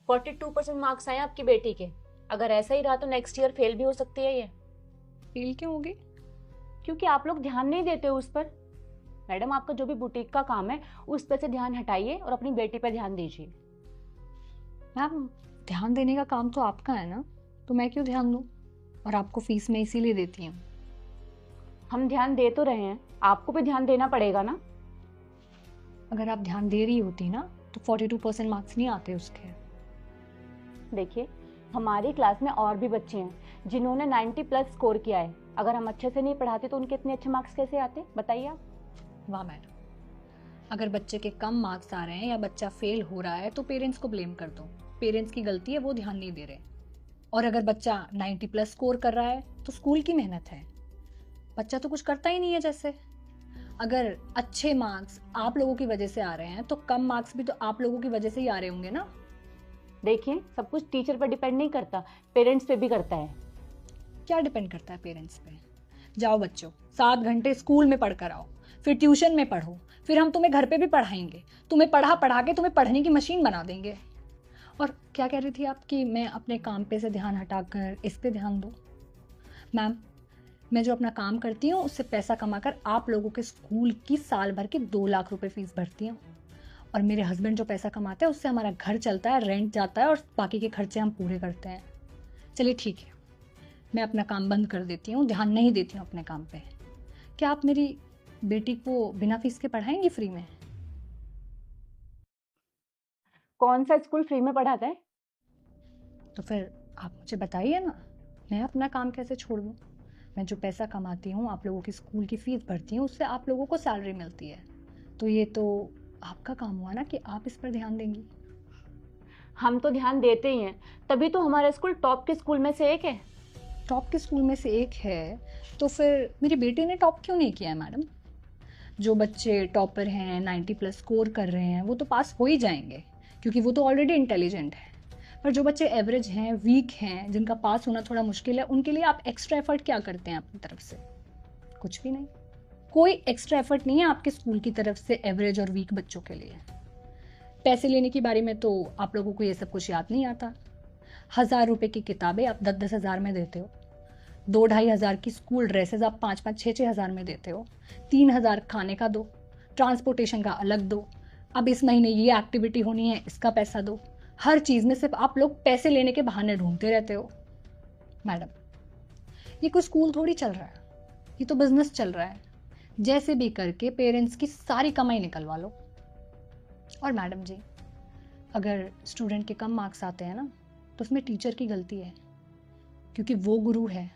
42% marks आए आपकी बेटी के। अगर ऐसा ही रहा तो नेक्स्ट ईयर फेल भी हो सकती है ये। फेल क्यों होगी? क्योंकि आप लोग ध्यान नहीं देते हो उस पर। मैडम, आपका जो भी बुटीक का काम है उस पर से ध्यान हटाइए और अपनी बेटी पर ध्यान दीजिए। मैम, ध्यान देने का काम तो आपका है ना, तो मैं क्यों ध्यान दूँ? और आपको फीस मैं इसीलिए देती हूँ। हम ध्यान दे तो रहे हैं, आपको भी ध्यान देना पड़ेगा ना। अगर आप ध्यान दे रही होती ना तो 42% मार्क्स नहीं आते उसके। देखिए, हमारी क्लास में और भी बच्चे हैं जिन्होंने 90 प्लस स्कोर किया है। अगर हम अच्छे से नहीं पढ़ाते तो उनके इतने अच्छे मार्क्स कैसे आते, बताइए आप। वाह मैडम, अगर बच्चे के कम मार्क्स आ रहे हैं या बच्चा फेल हो रहा है तो पेरेंट्स को ब्लेम कर दो। पेरेंट्स की गलती है, वो ध्यान नहीं दे रहे। और अगर बच्चा 90 प्लस स्कोर कर रहा है तो स्कूल की मेहनत है। बच्चा तो कुछ करता ही नहीं है। जैसे अगर अच्छे मार्क्स आप लोगों की वजह से आ रहे हैं तो कम मार्क्स भी तो आप लोगों की वजह से ही आ रहे होंगे ना। देखिए, सब कुछ टीचर पर डिपेंड नहीं करता, पेरेंट्स पे भी करता है। क्या डिपेंड करता है पेरेंट्स पे? जाओ बच्चों, 7 घंटे स्कूल में पढ़कर आओ, फिर ट्यूशन में पढ़ो, फिर हम तुम्हें घर पे भी पढ़ाएंगे। तुम्हें पढ़ा पढ़ा के तुम्हें पढ़ने की मशीन बना देंगे। और क्या कह रही थी आप कि मैं अपने काम पे से ध्यान हटाकर इस पे ध्यान दूँ? मैम, मैं जो अपना काम करती हूँ उससे पैसा कमाकर आप लोगों के स्कूल की साल भर की 2 लाख रुपए फीस भरती हूँ। और मेरे हस्बैंड जो पैसा कमाते हैं उससे हमारा घर चलता है, रेंट जाता है और बाकी के खर्चे हम पूरे करते हैं। चलिए ठीक है, मैं अपना काम बंद कर देती हूँ, ध्यान नहीं देती हूँ अपने काम पे। क्या आप मेरी बेटी को बिना फीस के पढ़ाएंगी फ्री में? कौन सा स्कूल फ्री में पढ़ाता है? तो फिर आप मुझे बताइए ना, मैं अपना काम कैसे छोड़ दूँ? मैं जो पैसा कमाती हूँ, आप लोगों की स्कूल की फीस भरती हूँ, उससे आप लोगों को सैलरी मिलती है। तो ये तो आपका काम हुआ ना कि आप इस पर ध्यान देंगी। हम तो ध्यान देते ही हैं, तभी तो हमारा स्कूल टॉप के स्कूल में से एक है। टॉप के स्कूल में से एक है तो फिर मेरी बेटी ने टॉप क्यों नहीं किया है मैडम? जो बच्चे टॉपर हैं, 90 प्लस स्कोर कर रहे हैं, वो तो पास हो ही जाएंगे क्योंकि वो तो ऑलरेडी इंटेलिजेंट है। पर जो बच्चे एवरेज हैं, वीक हैं, जिनका पास होना थोड़ा मुश्किल है, उनके लिए आप एक्स्ट्रा एफर्ट क्या करते हैं अपनी तरफ से? कुछ भी नहीं। कोई एक्स्ट्रा एफर्ट नहीं है आपके स्कूल की तरफ से एवरेज और वीक बच्चों के लिए। पैसे लेने की बारे में तो आप लोगों को ये सब कुछ याद नहीं आता। 1,000 रुपए की किताबें आप 10-10 हज़ार में देते हो। 2-2.5 हज़ार की स्कूल ड्रेसेस आप 5-5, 6-6 हज़ार में देते हो। 3 हज़ार खाने का दो, ट्रांसपोर्टेशन का अलग दो। अब इस महीने ये एक्टिविटी होनी है, इसका पैसा दो। हर चीज़ में सिर्फ आप लोग पैसे लेने के बहाने ढूंढते रहते हो। मैडम, ये कोई स्कूल थोड़ी चल रहा है, ये तो बिजनेस चल रहा है। जैसे भी करके पेरेंट्स की सारी कमाई निकलवा लो। और मैडम जी, अगर स्टूडेंट के कम मार्क्स आते हैं ना तो उसमें टीचर की गलती है, क्योंकि वो गुरु है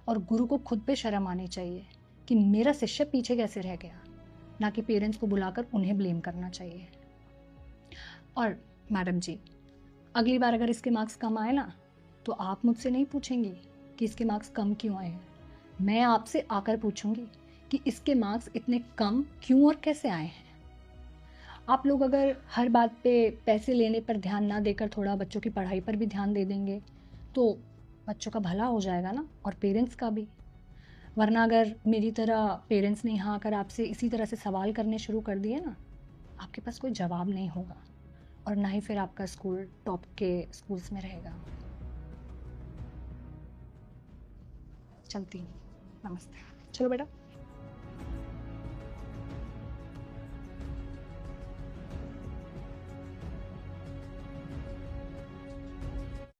और गुरु को खुद पे शर्म आनी चाहिए कि मेरा शिष्य पीछे कैसे रह गया, ना कि पेरेंट्स को बुलाकर उन्हें ब्लेम करना चाहिए। और मैडम जी, अगली बार अगर इसके मार्क्स कम आए ना तो आप मुझसे नहीं पूछेंगी कि इसके मार्क्स कम क्यों आए हैं। मैं आपसे आकर पूछूंगी कि इसके मार्क्स इतने कम क्यों और कैसे आए हैं। आप लोग अगर हर बात पे पैसे लेने पर ध्यान ना देकर थोड़ा बच्चों की पढ़ाई पर भी ध्यान दे देंगे तो बच्चों का भला हो जाएगा ना, और पेरेंट्स का भी। वरना अगर मेरी तरह पेरेंट्स ने यहाँ आकर आपसे इसी तरह से सवाल करने शुरू कर दिए ना, आपके पास कोई जवाब नहीं होगा और ना ही फिर आपका स्कूल टॉप के स्कूल्स में रहेगा। चलती हूँ, नमस्ते। चलो बेटा।